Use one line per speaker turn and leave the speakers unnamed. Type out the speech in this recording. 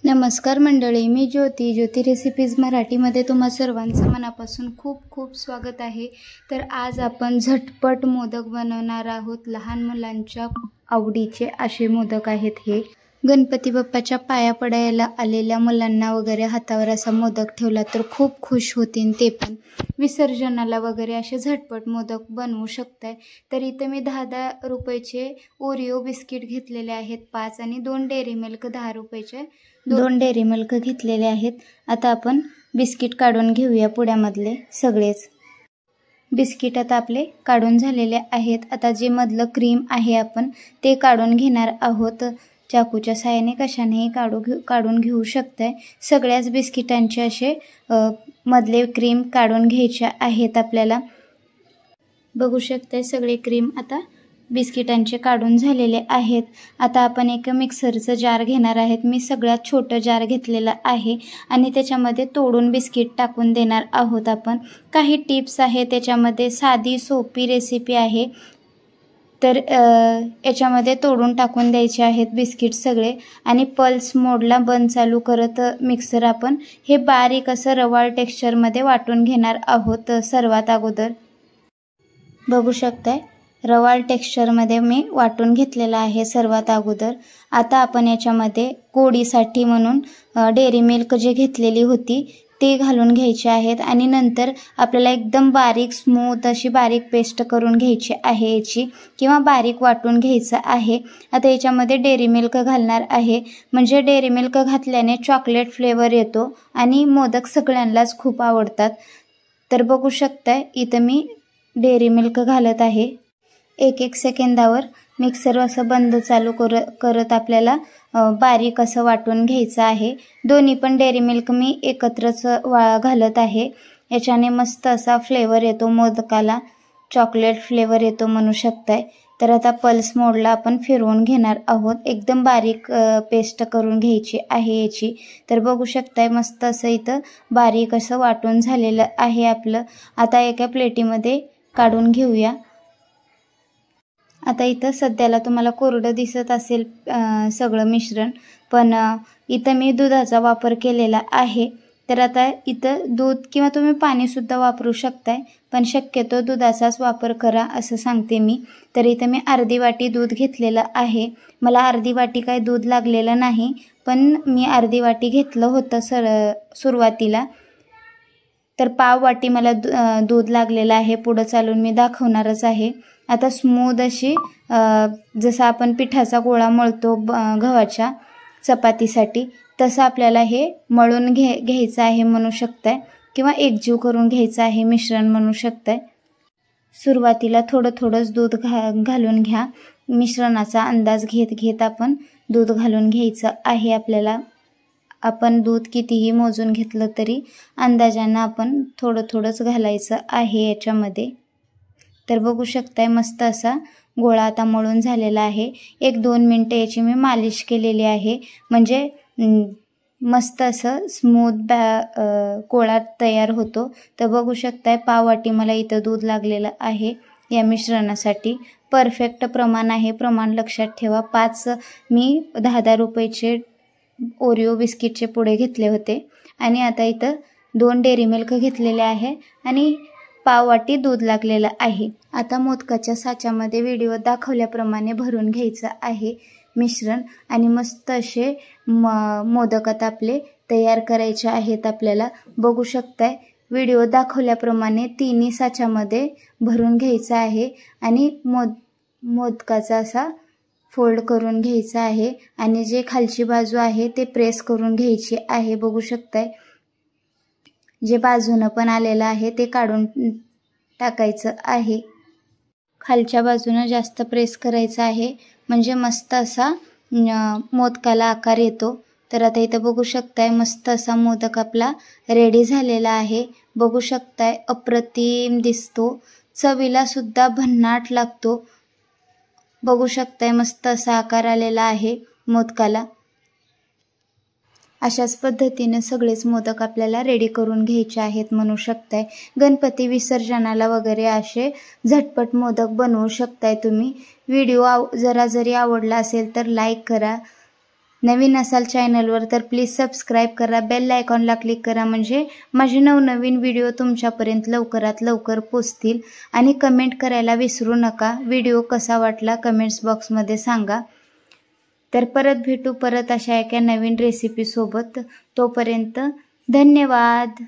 नमस्कार मंडळी, मी ज्योती रेसिपीज मराठीमध्ये तुम्हा सर्वांचं मनापासून खूप खूप स्वागत आहे। तर आज आपण झटपट मोदक बनवणार आहोत। लहान मुलांच्या आवडीचे असे मोदक आहेत हे। गणपती बाप्पाच्या पाया पडायला आलेल्या मुलांना वगैरे हातावर असा मोदक ठेवला तर खूप खुश होतील। ते पण विसर्जनाला वगैरे असे झटपट मोदक बनवू शकताय। तर इथे मी 10 रुपयाचे ओरिओ बिस्किट घेतलेले आहेत 5 आणि 2 डेअरी मिल्क 10 रुपयाचे 2 डेअरी मिल्क घेतलेले आहेत। आता आपण बिस्किट काढून घेऊया पुड्यामधले सगळेच। बिस्किट आता आपले काढून झालेले आहेत। आता जे मधलं क्रीम आहे आपण ते काढून घेणार आहोत। चाकूच्या साहाय्याने कशानेही काढून घेऊ शकताय। सगळ्याच बिस्किटांचे असे मधले क्रीम काढून घ्यायचे आहेत आपल्याला। बघू शकताय सगळे क्रीम आता बिस्किटांचे काढून झालेले आहेत। आता आपण एक मिक्सरचं जार घेणार आहेत। मी सगळ्यात छोटं जार घेतलेलं आहे आणि त्याच्यामध्ये तोडून बिस्किट टाकून देणार आहोत आपण। काही टिप्स आहे त्याच्यामध्ये, साधी सोपी रेसिपी आहे। तर याच्यामध्ये तोडून टाकून द्यायचे आहेत बिस्किट सगळे आणि पल्स मोडला बंद चालू करत मिक्सर आपण हे बारीक असं रवाळ टेक्स्चरमध्ये वाटून घेणार आहोत। सर्वात अगोदर बघू शकताय रवाळ टेक्स्चरमध्ये मी वाटून घेतलेला आहे सर्वात अगोदर। आता आपण याच्यामध्ये गोडीसाठी म्हणून डेअरी मिल्क जे घेतलेली होती ते घालून घ्यायचे आहेत आणि नंतर आपल्याला एकदम बारीक स्मूथ अशी बारीक पेस्ट करून घ्यायची आहे याची, किंवा बारीक वाटून घ्यायचं आहे। आता याच्यामध्ये डेअरी मिल्क घालणार आहे, म्हणजे डेअरी मिल्क घातल्याने चॉकलेट फ्लेवर येतो आणि मोदक सगळ्यांनाच खूप आवडतात। तर बघू शकताय इथं मी डेअरी मिल्क घालत आहे। एक सेकंदावर मिक्सर असं बंद चालू करत आपल्याला बारीक असं वाटून घ्यायचं आहे। दोन्ही पण डेअरी मिल्क मी एकत्रच घालत आहे। याच्याने मस्त असा फ्लेवर येतो मोदकाला, चॉकलेट फ्लेवर येतो म्हणू शकताय। तर आता पल्स मोडला आपण फिरवून घेणार आहोत। एकदम बारीक पेस्ट करून घ्यायची आहे याची। तर बघू शकताय मस्त असं इथं बारीक असं वाटून झालेलं आहे आपलं। आता एका प्लेटीमध्ये काढून घेऊया। आता इथं सध्याला तुम्हाला कोरडं दिसत असेल सगळं मिश्रण, पण इथं मी दुधाचा वापर केलेला आहे। तर आता इथं दूध किंवा तुम्ही पाणीसुद्धा वापरू शकताय, पण शक्यतो दुधाचाच वापर करा असं सांगते मी। तर इथं मी अर्धी वाटी दूध घेतलेलं आहे। मला अर्धी वाटी काय दूध लागलेलं नाही, पण मी अर्धी वाटी घेतलं होतं सुरुवातीला। तर पाव वाटी मला दूध लागलेलं आहे, पुढं चालून मी दाखवणारच आहे। आता स्मूथ अशी जसं आपण पिठाचा गोळा मळतो गव्हाच्या चपातीसाठी, तसं आपल्याला हे मळून घ्यायचं आहे म्हणू शकताय, किंवा एकजीव करून घ्यायचं आहे मिश्रण म्हणू शकताय। सुरुवातीला थोडंच दूध घालून घ्या। मिश्रणाचा अंदाज घेत आपण दूध घालून घ्यायचं आहे आपल्याला। आपण दूध कितीही मोजून घेतलं तरी अंदाजानं आपण थोडंच घालायचं आहे याच्यामध्ये। तर बघू शकताय मस्त असा गोळा आता मळून झालेला आहे। 1-2 मिनिटं याची मी मालिश केलेली आहे, म्हणजे मस्त असं स्मूथ गोळा तयार होतो। तर बघू शकताय पाव वाटी मला इथं दूध लागलेलं आहे या मिश्रणासाठी। परफेक्ट प्रमाण आहे, प्रमाण लक्षात ठेवा। 5 मी 10 रुपयाचे ओरिओ बिस्किटचे पुडे घेतले होते आणि आता इथं 2 डेअरी मिल्क घेतलेले आहे आणि पाव वाटी दूध लागलेलं आहे। आता मोदकाच्या साच्यामध्ये व्हिडिओ दाखवल्याप्रमाणे भरून घ्यायचं आहे मिश्रण आणि मस्त असे मोदक आता आपले तयार करायचे आहेत आपल्याला। बघू शकताय व्हिडिओ दाखवल्याप्रमाणे तिन्ही साच्यामध्ये भरून घ्यायचं आहे आणि मोदकाचा असा फोल्ड करून घ्यायचा आहे आणि जे खालची बाजू आहे ते प्रेस करून घ्यायची आहे। बघू शकताय जे बाजूनं पण आलेलं आहे ते काढून टाकायचं आहे। खालच्या बाजूनं जास्त प्रेस करायचं आहे, म्हणजे मस्त असा मोदकाला आकार येतो। तर आता इथं बघू शकताय मस्त असा मोदक आपला रेडी झालेला आहे। बघू शकताय अप्रतिम दिसतो, चवीला सुद्धा भन्नाट लागतो। बघू शकताय मस्त असा आकार आलेला आहे मोदकाला। अशाच पद्धतीने सगळेच मोदक आपल्याला रेडी करून घ्यायचे आहेत म्हणू शकताय। गणपती विसर्जनाला वगैरे असे झटपट मोदक बनवू शकताय तुम्ही। व्हिडिओ जरी आवडला असेल तर लाईक करा, नवीन असाल चॅनलवर तर प्लीज सबस्क्राईब करा, बेल आयकॉनला क्लिक करा, म्हणजे माझे नवनवीन व्हिडिओ तुमच्यापर्यंत लवकरात लवकर पोचतील. आणि कमेंट करायला विसरू नका. व्हिडिओ कसा वाटला कमेंट्स बॉक्समध्ये सांगा. तर परत भेटू अशा एका नवीन रेसिपीसोबत. तोपर्यंत धन्यवाद.